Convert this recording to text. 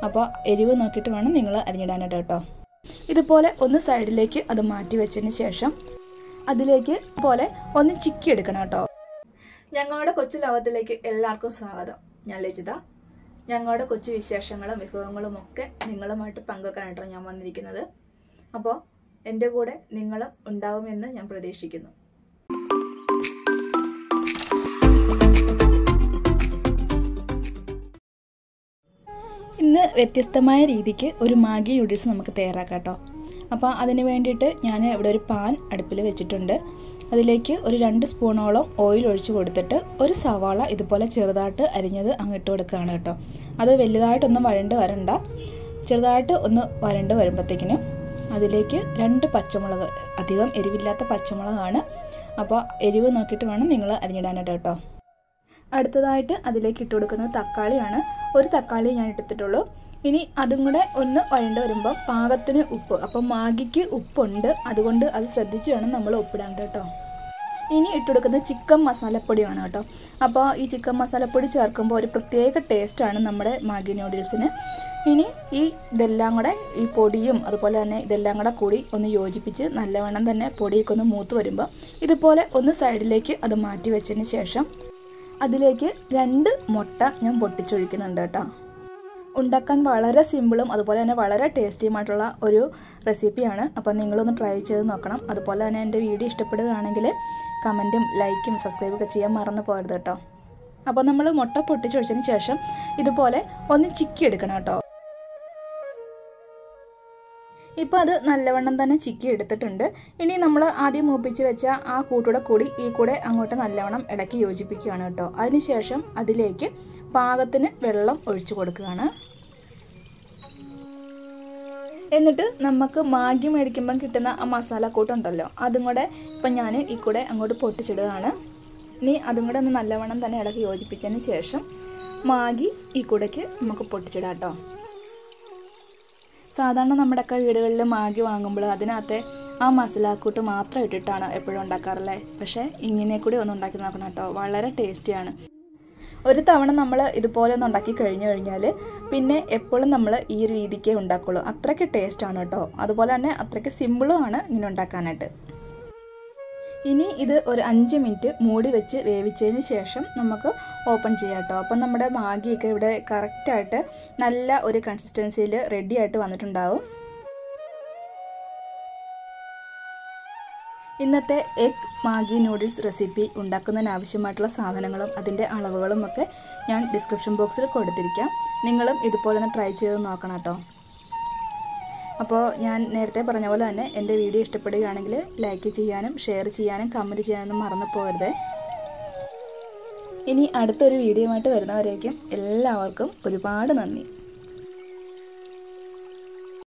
അപ്പോൾ എരിവ് നോക്കിയിട്ട് വേണം നിങ്ങൾ അരിഞ്ഞിടാനായിട്ട് കേട്ടോ. ഇതുപോലെ ഒന്ന് സൈഡിലേക്ക് അത് മാറ്റി വെച്ചതിന് ശേഷം അതിലേക്ക് പോലെ ഒന്ന് ചിക്കി എടുക്കണം കേട്ടോ. ഞങ്ങളുടെ കൊച്ചു ലോകത്തിലേക്ക് എല്ലാവർക്കും സ്വാഗതം. ഞാൻ ലജിത. ഞങ്ങളുടെ കൊച്ചു വിശേഷങ്ങളും വിഭവങ്ങളും ഒക്കെ നിങ്ങളുമായിട്ട് പങ്കുവെക്കാനായിട്ടാണ് ഞാൻ വന്നിരിക്കുന്നത്. അപ്പോൾ എൻ്റെ കൂടെ നിങ്ങളും ഉണ്ടാവുമെന്ന് ഞാൻ പ്രതീക്ഷിക്കുന്നു. ഇന്ന് വ്യത്യസ്തമായ രീതിക്ക് ഒരു മാഗി നൂഡിൽസ് നമുക്ക് തയ്യാറാക്കാം കേട്ടോ. അപ്പോൾ അതിന് വേണ്ടിയിട്ട് ഞാൻ ഇവിടെ ഒരു പാൻ അടുപ്പിൽ വെച്ചിട്ടുണ്ട്. അതിലേക്ക് ഒരു 2 സ്പൂണോളം ഓയിൽ ഒഴിച്ച് കൊടുത്തിട്ട് ഒരു സവാള ഇതുപോലെ ചെറുതായിട്ട് അരിഞ്ഞത് അങ്ങിട്ട് കൊടുക്കുകയാണ് കേട്ടോ. അത് വലുതായിട്ടൊന്നും വഴണ്ട് വരണ്ട, ചെറുതായിട്ട് ഒന്ന് വരണ്ട് വരുമ്പോഴത്തേക്കിനും അതിലേക്ക് 2 പച്ചമുളക്, അധികം എരിവില്ലാത്ത പച്ചമുളകാണ്. അപ്പോൾ എരിവ് നോക്കിയിട്ട് വേണം നിങ്ങൾ അരിഞ്ഞിടാനായിട്ട് കേട്ടോ. അടുത്തതായിട്ട് അതിലേക്ക് ഇട്ട് കൊടുക്കുന്നത് തക്കാളിയാണ്. ഒരു തക്കാളി ഞാൻ ഇട്ടിട്ടുള്ളൂ. ഇനി അതും കൂടെ ഒന്ന് വഴണ്ട് വരുമ്പോൾ പാകത്തിന് ഉപ്പ്, അപ്പം മാഗിക്ക് ഉപ്പുണ്ട്, അതുകൊണ്ട് അത് ശ്രദ്ധിച്ച് വേണം നമ്മൾ ഉപ്പിടാൻ കേട്ടോ. ഇനി ഇട്ടുകൊടുക്കുന്നത് ചിക്കൻ മസാലപ്പൊടിയാണ് കേട്ടോ. അപ്പോൾ ഈ ചിക്കൻ മസാലപ്പൊടി ചേർക്കുമ്പോൾ ഒരു പ്രത്യേക ടേസ്റ്റാണ് നമ്മുടെ മാഗി നൂഡിൽസിന്. ഇനി ഇതെല്ലാം കൂടെ ഈ പൊടിയും അതുപോലെ തന്നെ ഇതെല്ലാം കൂടെ കൂടി ഒന്ന് യോജിപ്പിച്ച് നല്ലവണ്ണം തന്നെ പൊടിയൊക്കെ ഒന്ന് മൂത്ത് വരുമ്പോൾ ഇതുപോലെ ഒന്ന് സൈഡിലേക്ക് അത് മാറ്റി വെച്ചതിന് ശേഷം അതിലേക്ക് 2 മുട്ട ഞാൻ പൊട്ടിച്ചൊഴിക്കുന്നുണ്ട് കേട്ടോ. ഉണ്ടാക്കാൻ വളരെ സിമ്പിളും അതുപോലെ തന്നെ വളരെ ടേസ്റ്റിയുമായിട്ടുള്ള ഒരു റെസിപ്പിയാണ്. അപ്പോൾ നിങ്ങളൊന്ന് ട്രൈ ചെയ്ത് നോക്കണം. അതുപോലെ തന്നെ എൻ്റെ വീഡിയോ ഇഷ്ടപ്പെടുകയാണെങ്കിൽ കമൻറ്റും ലൈക്കും സബ്സ്ക്രൈബൊക്കെ ചെയ്യാൻ മറന്നു പോകരുത് കേട്ടോ. അപ്പോൾ നമ്മൾ മുട്ട പൊട്ടിച്ചൊഴിച്ചതിന് ശേഷം ഇതുപോലെ ഒന്ന് ചിക്കി എടുക്കണം കേട്ടോ. ഇപ്പോൾ അത് നല്ലവണ്ണം തന്നെ ചിക്കി എടുത്തിട്ടുണ്ട്. ഇനി നമ്മൾ ആദ്യം മൂപ്പിച്ച് വെച്ച ആ കൂട്ടൂടെ കൂടി ഈ കൂടെ അങ്ങോട്ട് നല്ലവണ്ണം ഇടയ്ക്ക് യോജിപ്പിക്കുകയാണ് കേട്ടോ. അതിനുശേഷം അതിലേക്ക് പാകത്തിന് വെള്ളം ഒഴിച്ചു കൊടുക്കുകയാണ്. എന്നിട്ട് നമുക്ക് മാഗി മേടിക്കുമ്പം കിട്ടുന്ന ആ മസാല കൂട്ടുണ്ടല്ലോ, അതും കൂടെ ഇപ്പം ഞാൻ ഈ കൂടെ അങ്ങോട്ട് പൊട്ടിച്ചിടുകയാണ്. ഇനി അതും കൂടെ ഒന്ന് നല്ലവണ്ണം തന്നെ ഇടയ്ക്ക് യോജിപ്പിച്ചതിന് ശേഷം മാഗി ഈ കൂടേക്ക് നമുക്ക് പൊട്ടിച്ചിടാം കേട്ടോ. സാധാരണ നമ്മുടെയൊക്കെ വീടുകളിൽ മാഗി വാങ്ങുമ്പോൾ അതിനകത്തെ ആ മസാലക്കൂട്ട് മാത്രം ഇട്ടിട്ടാണ് എപ്പോഴും ഉണ്ടാക്കാറില്ലേ. പക്ഷേ ഇങ്ങനെ കൂടി ഒന്ന് ഉണ്ടാക്കി നോക്കണം കേട്ടോ, വളരെ ടേസ്റ്റിയാണ്. ഒരു തവണ നമ്മൾ ഇതുപോലെ ഒന്ന് ഉണ്ടാക്കി കഴിഞ്ഞാൽ പിന്നെ എപ്പോഴും നമ്മൾ ഈ രീതിക്കേ ഉണ്ടാക്കുള്ളൂ. അത്രയ്ക്ക് ടേസ്റ്റാണ് കേട്ടോ. അതുപോലെ തന്നെ അത്രയ്ക്ക് സിമ്പിളുമാണ് ഇങ്ങനെ ഉണ്ടാക്കാനായിട്ട്. ഇനി ഇത് ഒരു 5 മിനിറ്റ് മൂടി വെച്ച് വേവിച്ചതിന് ശേഷം നമുക്ക് ഓപ്പൺ ചെയ്യാം കേട്ടോ. അപ്പം നമ്മുടെ മാഗിയൊക്കെ ഇവിടെ കറക്റ്റായിട്ട് നല്ല ഒരു കൺസിസ്റ്റൻസിയിൽ റെഡി ആയിട്ട് വന്നിട്ടുണ്ടാവും. ഇന്നത്തെ എഗ് മാഗി നൂഡിൽസ് റെസിപ്പി ഉണ്ടാക്കുന്നതിന് ആവശ്യമായിട്ടുള്ള സാധനങ്ങളും അതിൻ്റെ അളവുകളും ഒക്കെ ഞാൻ ഡിസ്ക്രിപ്ഷൻ ബോക്സിൽ കൊടുത്തിരിക്കാം. നിങ്ങളും ഇതുപോലെ ഒന്ന് ട്രൈ ചെയ്ത് നോക്കണം കേട്ടോ. അപ്പോൾ ഞാൻ നേരത്തെ പറഞ്ഞ പോലെ തന്നെ എൻ്റെ വീഡിയോ ഇഷ്ടപ്പെടുകയാണെങ്കിൽ ലൈക്ക് ചെയ്യാനും ഷെയർ ചെയ്യാനും കമൻറ്റ് ചെയ്യാനൊന്നും മറന്നു പോകരുത്. ഇനി അടുത്തൊരു വീഡിയോ ആയിട്ട് വരുന്നവരേക്കും എല്ലാവർക്കും ഒരുപാട് നന്ദി.